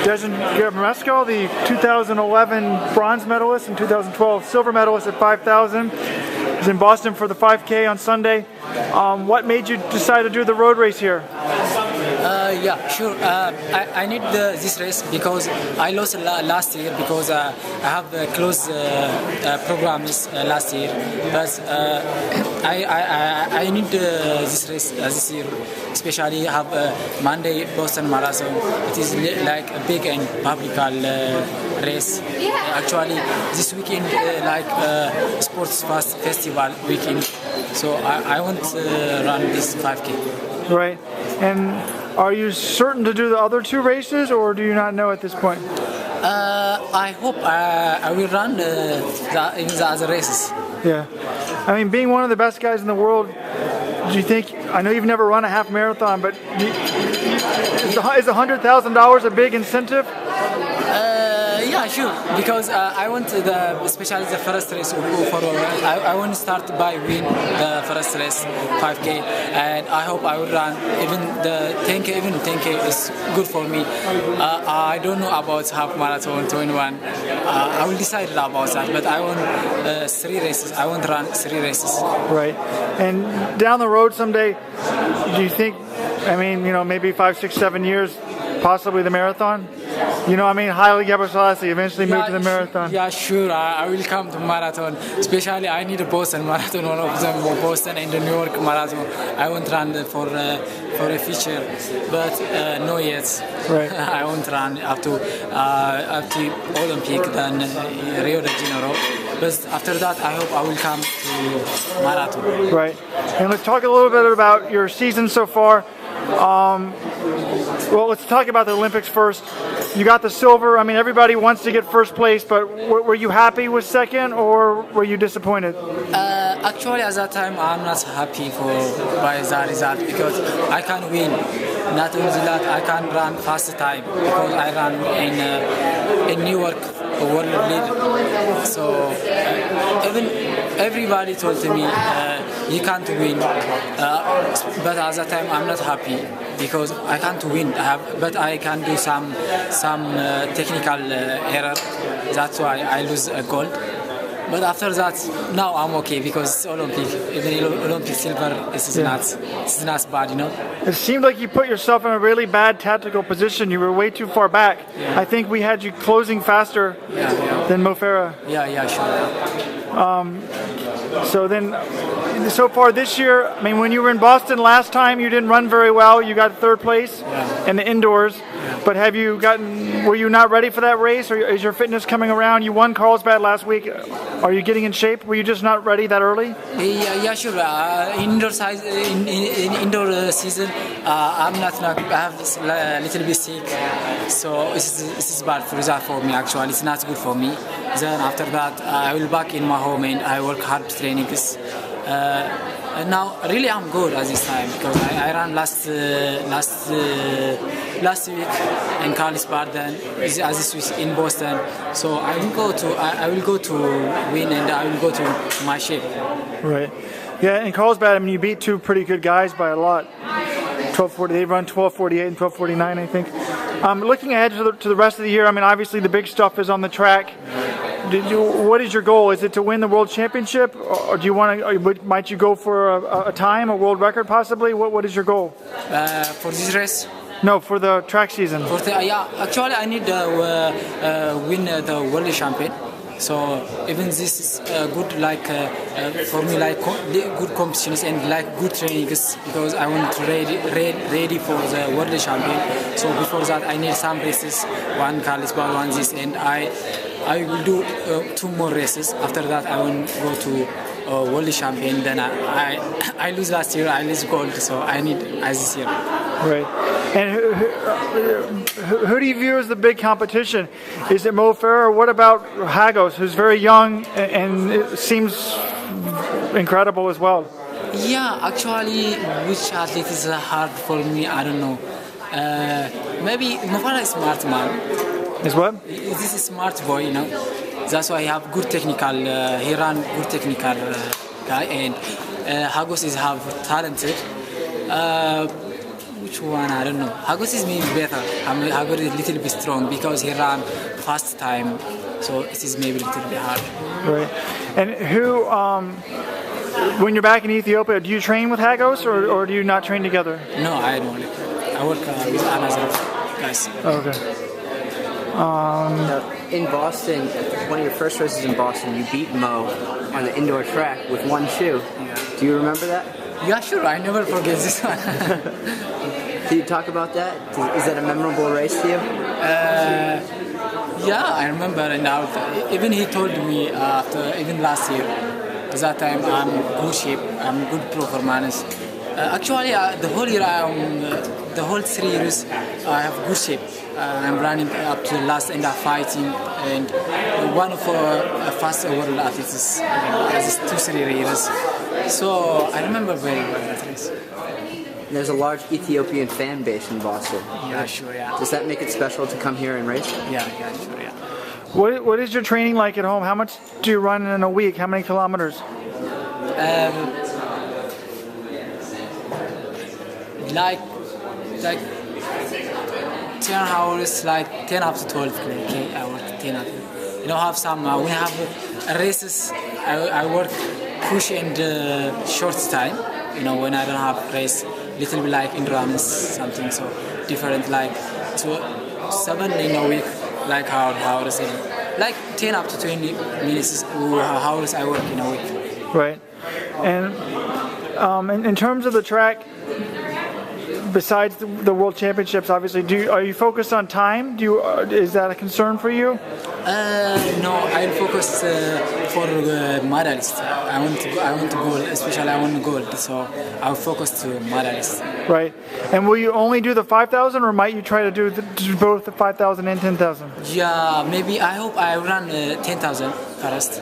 Dejen Gebremeskel, the 2011 bronze medalist and 2012 silver medalist at 5,000. He's in Boston for the 5K on Sunday. What made you decide to do the road race here? Yeah, sure. I need this race because I lost last year because I have close programs last year. But I need this race this year, especially have Monday Boston Marathon. It is like a big and public race. Actually, this weekend like sports festival weekend. So I want to run this 5K. Right. And are you certain to do the other two races, or do you not know at this point? I hope I will run in the other races. Yeah. I mean, being one of the best guys in the world, do you think, I know you've never run a half marathon, but is $100,000 a big incentive? Yeah, sure. Because I want especially the first race. I want to start by win the first race, 5K, and I hope I will run even the 10K. Even 10K is good for me. I don't know about half marathon, 21. I will decide about that. But I want 3 races. I want to run 3 races. Right. And down the road someday, do you think? I mean, maybe 5, 6, 7 years, possibly the marathon. Haile Gebrselassie eventually moved to the marathon. Yeah, sure. I will come to marathon. Especially, I need a Boston marathon. One of them, Boston and the New York marathon. I won't run for a feature, but no yet. Right. I won't run up to Olympic, then Rio de Janeiro. But after that, I hope I will come to marathon. Right. And let's talk a little bit about your season so far. Well, let's talk about the Olympics first. You got the silver. I mean, everybody wants to get first place, but were you happy with second, or were you disappointed? Actually, at that time, I'm not happy by the result because I can't win. Not only that, I can't run fast time because I ran in New York world leader. So even everybody told me you can't win. But at that time, I'm not happy because I can't win. But I can do some technical error. That's why I lose a gold. But after that, now I'm okay because it's Olympic. Even Olympic silver, it's not bad, It seemed like you put yourself in a really bad tactical position. You were way too far back. Yeah. I think we had you closing faster than Mo Farah. Yeah, sure. So far this year, I mean, when you were in Boston last time, you didn't run very well. You got 3rd place in the indoors. But were you not ready for that race, or is your fitness coming around? You won Carlsbad last week. Are you getting in shape? Were you just not ready that early? Yeah, sure. Indoor season, I'm not. I have a little bit sick, so this is bad for me. Actually, it's not good for me. Then after that, I will back in my home and I work hard trainings. And now, really, I'm good at this time because I ran last week in Carlsbad, then this week in Boston. So I will go to win, and I will go to my shape. Right. Yeah, in Carlsbad, I mean, you beat 2 pretty good guys by a lot. 12:40. They run 12:48 and 12:49, I think. Looking ahead to the rest of the year, I mean, obviously the big stuff is on the track. What is your goal? Is it to win the world championship, or do you might you go for a time, a world record possibly? What is your goal? For this race? No, for the track season. Actually, I need to win the world champion. So even this is good, for me, good competitions and good trainings because I want to ready for the world champion. So before that, I need some races, one Carlsbad, one this, and I will do 2 more races. After that, I will go to world champion. Then I lose last year, I lose gold, so I need this year. Right. And who do you view as the big competition? Is it Mo Farah, or what about Hagos, who's very young and it seems incredible as well? Yeah, actually, which athlete is hard for me? I don't know. Maybe Mo Farah is smart man. Is what? This is smart boy, That's why he have good technical. He run good technical guy, and Hagos is have talented. which one, I don't know. Hagos is maybe better. Hagos is a little bit strong because he ran fast time, so it is maybe a little bit hard. Right. And who, when you're back in Ethiopia, do you train with Hagos or do you not train together? No, I don't. I work with another guys. Okay. In Boston, one of your first races in Boston, you beat Mo on the indoor track with one shoe. Yeah. Do you remember that? Yeah, sure. I never forget this one. Can you talk about that? Is that a memorable race to you? Yeah, I remember. And even he told me after, even last year, at that time I'm good shape, I'm good performance. Actually, the whole year, the whole 3 years, I have good shape. I'm running up to the last end of fighting, and one of fast world athletes has 2-3 years. So I remember very well that race. There's a large Ethiopian fan base in Boston. Yeah, sure, yeah. Does that make it special to come here and race? Yeah, sure, yeah. What is your training like at home? How much do you run in a week? How many kilometers? Like 10 hours, like 10 up to 12 k. I work 10 up. You know, have some, when I have races, I work push and short time. You know, when I don't have race, little bit like endurance, something so different, like 7 in a week, like how to say, like 10 up to 20 minutes hours I work in a week. Right. And in terms of the track, besides the World Championships, obviously, are you focused on time? Is that a concern for you? No, I focus for medallist. I want to gold, especially I want gold, so I'll focus to medallist. Right. And will you only do the 5,000, or might you try to do both the 5,000 and 10,000? Yeah, maybe I hope I run 10,000 first,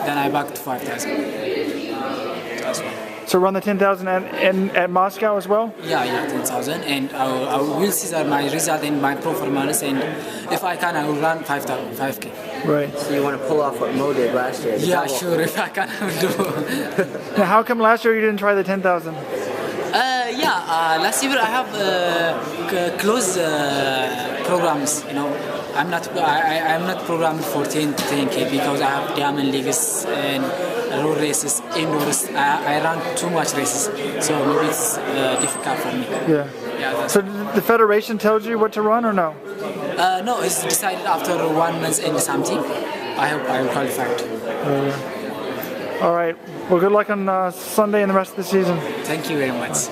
then I back to 5,000. That's one. So run the 10,000 at Moscow as well? Yeah, 10,000, and I will see that my result and my performance, and if I can, I will run 5K. Right. So you want to pull off what Mo did last year? Yeah, sure, if I can, I will do. Now, how come last year you didn't try the 10,000? Last year I have close programs. You know, I'm not programmed for 10K because I have diamond leagues and road races, indoors. I run too much races, so maybe it's difficult for me. Yeah. So the federation tells you what to run or no? No, it's decided after 1 month and something. I hope I will qualify. All right. Well, good luck on Sunday and the rest of the season. Thank you very much.